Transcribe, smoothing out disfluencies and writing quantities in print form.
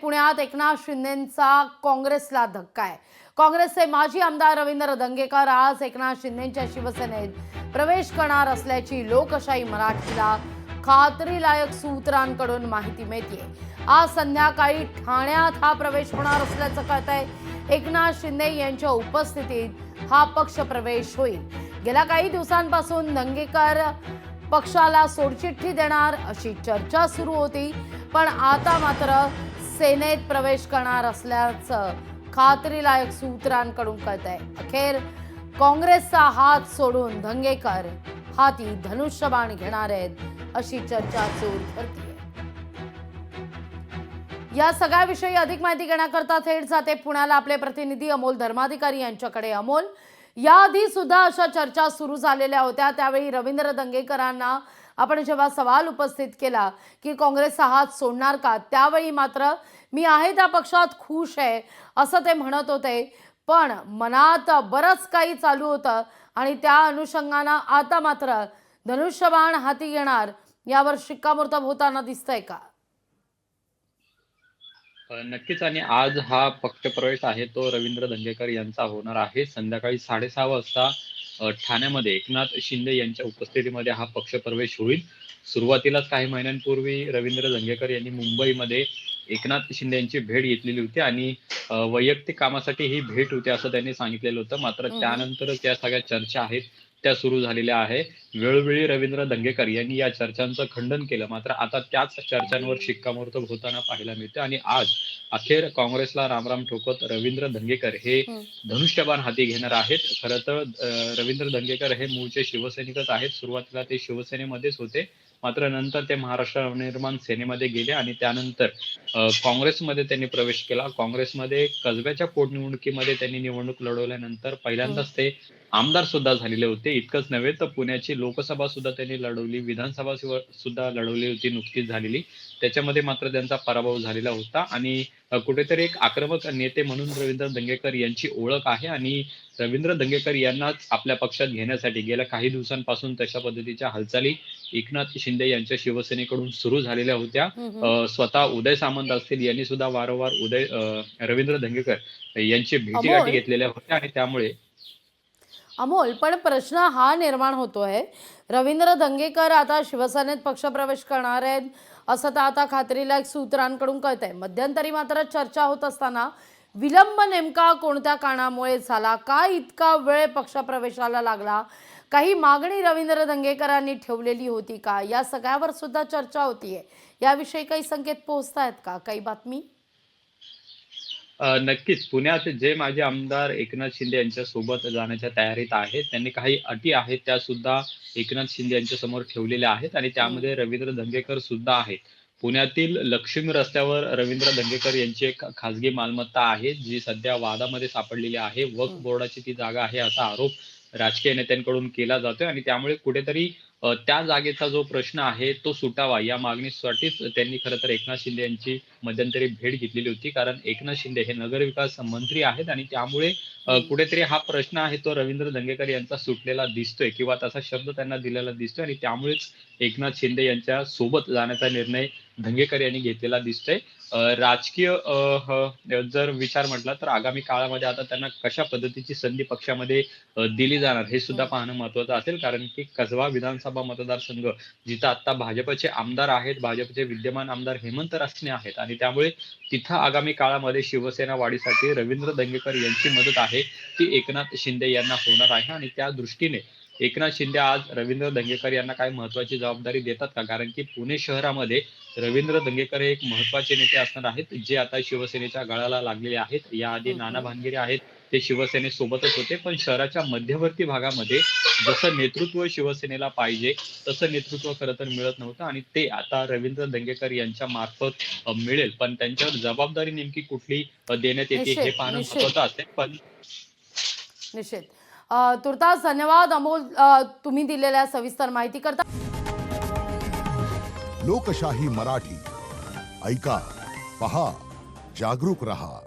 पुण्यात एकनाथ शिंदेंचा काँग्रेसला धक्का आहे। काँग्रेसचे माजी आमदार रवींद्र दंगेकर आज एकनाथ शिंदेंच्या शिवसेनेत प्रवेश करणार असल्याची लोकशाही मराठीला खात्रीलायक सूत्रांकडून माहिती मिळते। आज संध्याकाळी ठाण्यात हा प्रवेश होणार असल्याचं कळतंय। एकनाथ शिंदे यांच्या उपस्थितीत हा पक्ष प्रवेश होईल। गेल्या काही दिवसांपासून दंगेकर पक्षाला सोडचिठ्ठी देणार अशी चर्चा सुरू होती, पण आता मात्र सेनेत प्रवेश करणार असल्याचं खात्रीलायक सूत्रांकडून कळतंय। अखेर काँग्रेसचा हात सोडून दंगेकर हाती धनुष्यबाण घेणार आहेत अशी चर्चा जोर धरते। या सगळ्याविषयी अधिक माहिती घेण्याकरता थेट जाते पुण्याला आपले प्रतिनिधी अमोल धर्माधिकारी यांच्याकडे। अमोल, याआधी सुद्धा अशा चर्चा सुरू झालेल्या होत्या, त्यावेळी रवींद्र दंगेकरांना आपण जेव्हा सवाल उपस्थित केला की काँग्रेसचा हात सोडणार का, त्यावेळी मात्र मी आहे त्या पक्षात खुश आहे असं ते म्हणत होते, पण मनात बरंच काही चालू होतं आणि त्या अनुषंगानं आता मात्र धनुष्यबाण हाती घेणार यावर शिक्कामोर्तब होताना दिसतंय का? नक्कीच आणि आज हा पक्षप्रवेश आहे तो रवींद्र दंगेकर यांचा होणार आहे। संध्याकाळी 6:30 वाजता ठाण्यामध्ये एकनाथ शिंदे यांच्या उपस्थितीमध्ये हा पक्षप्रवेश होईल। सुरुवातीलाच काही महिन्यांपूर्वी रवींद्र दंगेकर यांनी मुंबईमध्ये एकनाथ शिंदे यांची भेट घेतलेली होती आणि वैयक्तिक कामासाठी ही भेट होती असं त्यांनी सांगितलेलं होतं। मात्र त्यानंतरच या सगळ्या चर्चा आहेत त्या सुरू झालेल्या आहे। वेळोवेळी रवींद्र दंगेकर यांनी या चर्चांचं खंडन केलं, मात्र आता त्याच चर्चांवर शिक्कामोर्तब होताना पाहायला मिळते आणि आज अखेर काँग्रेसला रामराम ठोकत रवींद्र दंगेकर हे धनुष्यबाण हाती घेणार आहेत। खरं तर रवींद्र दंगेकर हे मूळचे शिवसैनिकच आहेत। सुरुवातीला ते शिवसेनेमध्येच होते, मात्र नंतर ते महाराष्ट्र नवनिर्माण सेनेमध्ये गेले आणि त्यानंतर काँग्रेसमध्ये त्यांनी प्रवेश केला। काँग्रेसमध्ये कसब्याच्या पोटनिवडणुकीमध्ये त्यांनी निवडणूक लढवल्यानंतर पहिल्यांदाच ते आमदार सुद्धा झालेले होते। इतकंच नव्हे तर पुण्याची लोकसभा सुद्धा त्यांनी लढवली, विधानसभा सुद्धा लढवली होती नुकतीच झालेली, त्याच्यामध्ये मात्र त्यांचा पराभव झालेला होता आणि कुठेतरी एक आक्रमक नेते म्हणून रवींद्र दंगेकर यांची ओळख आहे आणि रवींद्र दंगेकर यांनाच आपल्या पक्षात घेण्यासाठी गेल्या काही दिवसांपासून तशा पद्धतीच्या हालचाली एकनाथ शिंदे यांच्या शिवसेनेकडून सुरू झालेल्या होत्या। स्वतः उदय सामंत असतील यांनी सुद्धा वारंवार रवींद्र दंगेकर यांची भेटीगाठी घेतलेल्या होत्या आणि त्यामुळे अमोल, पण प्रश्न हा निर्माण होतोय, रवींद्र दंगेकर आता शिवसेनेत पक्षप्रवेश करणार आहेत असं तर आता खात्रीलायक सूत्रांकडून कळतंय। मध्यंतरी मात्र चर्चा होत असताना विलंब नेमका कोणत्या कारणामुळे झाला, का इतका वेळ पक्षप्रवेशाला लागला, काही मागणी रवींद्र दंगेकरांनी ठेवलेली होती का, या सगळ्यावर सुद्धा चर्चा होतीये। याविषयी काही संकेत पोहोचतायत का, काही बातमी? नक्कीच पुण्यात जे माजी आमदार एकनाथ शिंदे यांच्या सोबत जाण्याच्या तयारीत आहेत, त्यांनी काही अटी आहेत त्या सुद्धा एकनाथ शिंदे यांच्या समोर ठेवलेल्या आहेत आणि त्यामध्ये रवींद्र दंगेकर सुद्धा आहेत। पुण्यातील लक्ष्मी रस्त्यावर रवींद्र दंगेकर यांची एक खासगी मालमत्ता आहे जी सध्या वादामध्ये सापडलेली आहे। वक्फ बोर्डाची ती जागा आहे असा आरोप राजकीय नेत्यांकडून केला जातोय आणि त्यामुळे कुठेतरी त्या जागेचा जो प्रश्न आहे तो सुटावा या मागणीसाठीच त्यांनी खरं तर एकनाथ शिंदे यांची मध्यंतरी भेट घेतलेली होती, कारण एकनाथ शिंदे हे नगरविकास मंत्री आहेत आणि त्यामुळे कुठेतरी हा प्रश्न आहे तो रवींद्र दंगेकर यांचा सुटलेला दिसतोय किंवा तसा शब्द त्यांना दिलेला दिसतोय आणि त्यामुळेच एकनाथ शिंदे यांच्या सोबत जाण्याचा निर्णय दंगेकर यांनी घेतलेला दिसतोय। राजकीय जर विचार म्हटला तर आगामी काळामध्ये आता त्यांना कशा पद्धतीची संधी पक्षामध्ये दिली जाणार हे सुद्धा पाहणं महत्वाचं असेल, कारण की कसबा विधानसभा मतदारसंघ जिथं आता भाजपचे आमदार आहेत, भाजपचे विद्यमान आमदार हेमंत रासने आहेत आणि त्यामुळे तिथं आगामी काळामध्ये शिवसेना वाढीसाठी रवींद्र दंगेकर यांची मदत आहे ती एकनाथ शिंदे यांना होणार आहे आणि त्या दृष्टीने एकनाथ शिंदे आज रवींद्र दंगेकर यांना काय महत्वाची जबाबदारी देतात का, कारण की पुणे शहरामध्ये रवींद्र दंगेकर हे एक महत्वाचे नेते असणार आहेत जे आता शिवसेनेच्या गळाला लागलेले आहेत। याआधी नाना भानगिरे आहेत, ते शिवसेनेसोबतच होते, पण शहराच्या मध्यवर्ती भागामध्ये जसं नेतृत्व शिवसेनेला पाहिजे तसं नेतृत्व खरं तर मिळत नव्हतं आणि ते आता रवींद्र दंगेकर यांच्या मार्फत मिळेल, पण त्यांच्यावर जबाबदारी नेमकी कुठली देण्यात येते हे पाहणं महत्वाचं असेल। पण निश्चित तुर्तास धन्यवाद अमोल, तुम्ही दिलेल्या सविस्तर माहिती करता। लोकशाही मराठी ऐका, पहा, जागरूक रहा।